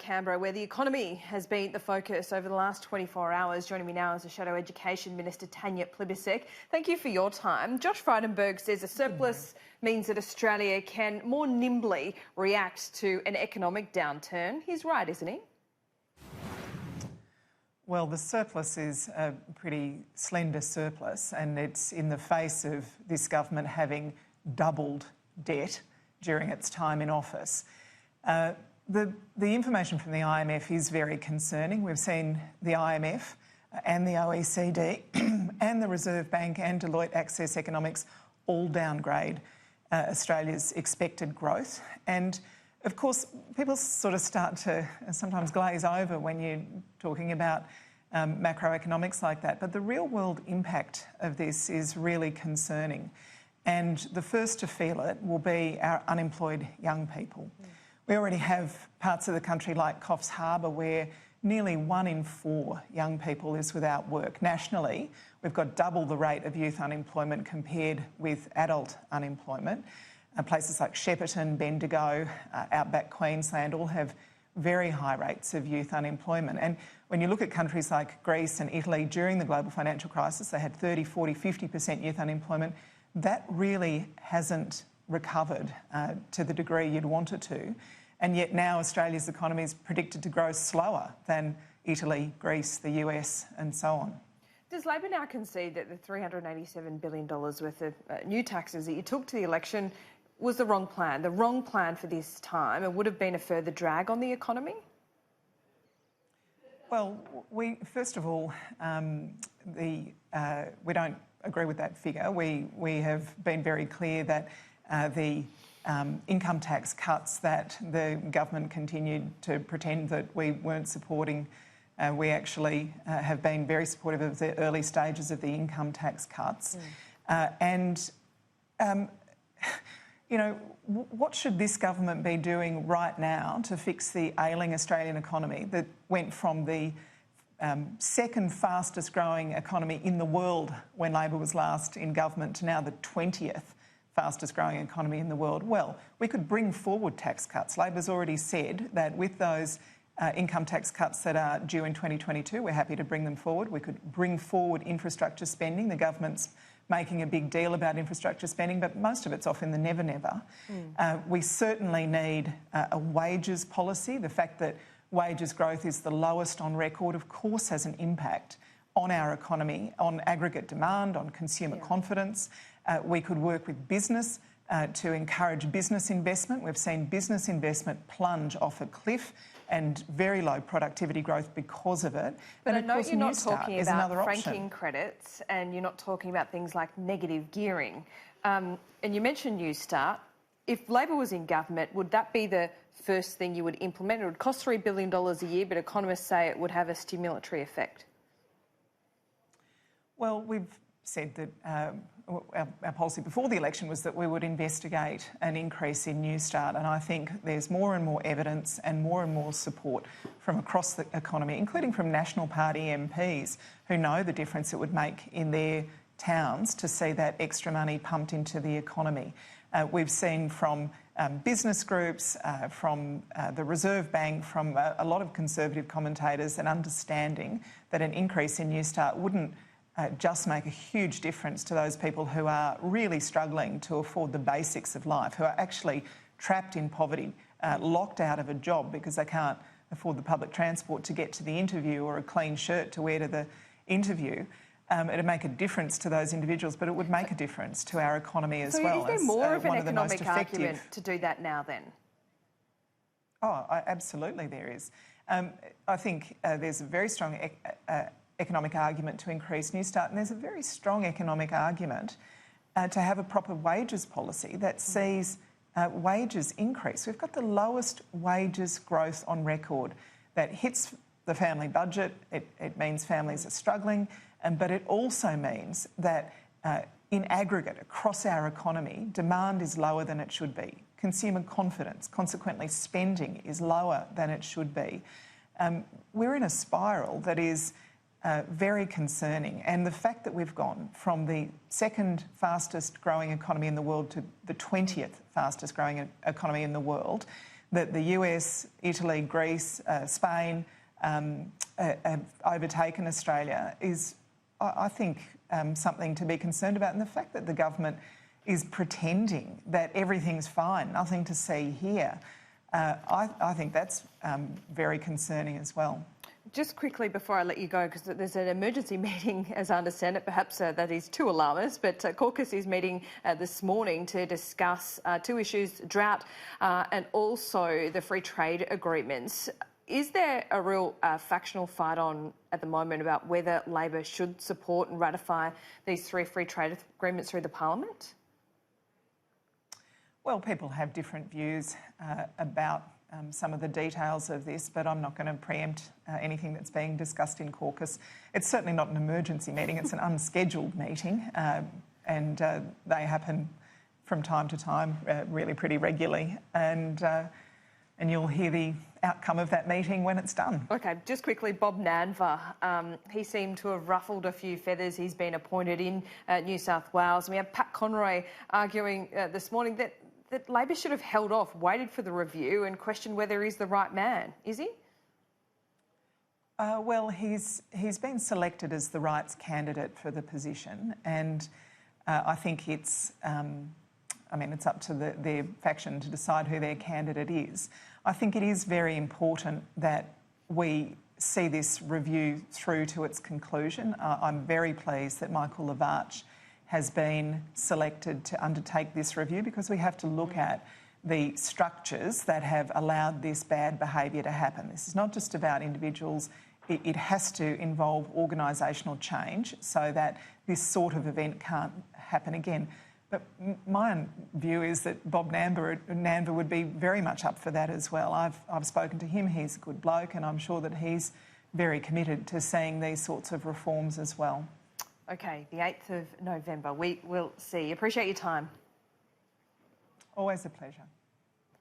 Canberra, where the economy has been the focus over the last 24 hours. Joining me now is the Shadow Education Minister Tanya Plibersek. Thank you for your time. Josh Frydenberg says a surplus means that Australia can more nimbly react to an economic downturn. He's right, isn't he? Well, the surplus is a pretty slender surplus, and it's in the face of this government having doubled debt during its time in office. The information from the IMF is very concerning. We've seen the IMF and the OECD and the Reserve Bank and Deloitte Access Economics all downgrade Australia's expected growth. And of course, people sort of start to sometimes glaze over when you're talking about macroeconomics like that. But the real world impact of this is really concerning. And the first to feel it will be our unemployed young people. We already have parts of the country like Coffs Harbour where nearly 1 in 4 young people is without work. Nationally, we've got double the rate of youth unemployment compared with adult unemployment. Places like Shepparton, Bendigo, outback Queensland all have very high rates of youth unemployment. And when you look at countries like Greece and Italy during the global financial crisis, they had 30, 40, 50% youth unemployment. That really hasn't recovered to the degree you'd want it to. And yet now Australia's economy is predicted to grow slower than Italy, Greece, the US and so on. Does Labor now concede that the $387 billion worth of new taxes that you took to the election was the wrong plan for this time? It would have been a further drag on the economy? Well, first of all, we don't agree with that figure. We have been very clear that the income tax cuts that the government continued to pretend that we weren't supporting, we actually have been very supportive of the early stages of the income tax cuts. You know, what should this government be doing right now to fix the ailing Australian economy that went from the second fastest growing economy in the world when Labor was last in government to now the 20th fastest growing economy in the world? Well, we could bring forward tax cuts. Labor's already said that with those income tax cuts that are due in 2022, we're happy to bring them forward. We could bring forward infrastructure spending. The government's making a big deal about infrastructure spending, but most of it's off in the never-never. We certainly need a wages policy. The fact that wages growth is the lowest on record, of course, has an impact on our economy, on aggregate demand, on consumer confidence. We could work with business to encourage business investment. We've seen business investment plunge off a cliff and very low productivity growth because of it. But and I know you're not talking about franking option. credits, and you're not talking about things like negative gearing. And you mentioned Newstart. If Labor was in government, would that be the first thing you would implement? It would cost $3 billion a year, but economists say it would have a stimulatory effect. Well, we've said that our policy before the election was that we would investigate an increase in Newstart, and I think there's more and more evidence and more support from across the economy, including from National Party MPs who know the difference it would make in their towns to see that extra money pumped into the economy. We've seen from business groups, from the Reserve Bank, from a lot of Conservative commentators an understanding that an increase in Newstart wouldn't just make a huge difference to those people who are really struggling to afford the basics of life, who are actually trapped in poverty, locked out of a job because they can't afford the public transport to get to the interview or a clean shirt to wear to the interview. It'd make a difference to those individuals, but it would make a difference to our economy as well. So is there more of an economic argument to do that now then? Oh, absolutely there is. I think there's a very strong economic argument to increase Newstart, and there's a very strong economic argument to have a proper wages policy that sees wages increase. We've got the lowest wages growth on record. That hits the family budget. It means families are struggling, but it also means that in aggregate across our economy, demand is lower than it should be. Consumer confidence, consequently spending, is lower than it should be. We're in a spiral that is very concerning. And the fact that we've gone from the second fastest growing economy in the world to the 20th fastest growing economy in the world, that the US, Italy, Greece, Spain have overtaken Australia is, I think, something to be concerned about. And the fact that the government is pretending that everything's fine, nothing to see here, I think that's very concerning as well. Just quickly before I let you go, because there's an emergency meeting, as I understand it, perhaps that is too alarmist, but caucus is meeting this morning to discuss two issues, drought and also the free trade agreements. Is there a real factional fight on at the moment about whether Labor should support and ratify these three free trade agreements through the Parliament? Well, people have different views about some of the details of this, but I'm not going to preempt anything that's being discussed in caucus. It's certainly not an emergency meeting, it's an unscheduled meeting, and they happen from time to time, really pretty regularly, and you'll hear the outcome of that meeting when it's done. Okay, just quickly, Bob Nanva, he seemed to have ruffled a few feathers. He's been appointed in New South Wales, and we have Pat Conroy arguing this morning that Labor should have held off, waited for the review and questioned whether he's the right man. Is he? Well, he's been selected as the rights candidate for the position, and I think it's up to their faction to decide who their candidate is. I think it is very important that we see this review through to its conclusion. I'm very pleased that Michael Lavarch has been selected to undertake this review, because we have to look at the structures that have allowed this bad behaviour to happen. This is not just about individuals, it has to involve organisational change so that this sort of event can't happen again. But my view is that Bob Nanva would be very much up for that as well. I've spoken to him, he's a good bloke, and I'm sure that he's very committed to seeing these sorts of reforms as well. Okay, the 8th of November. We will see. Appreciate your time. Always a pleasure.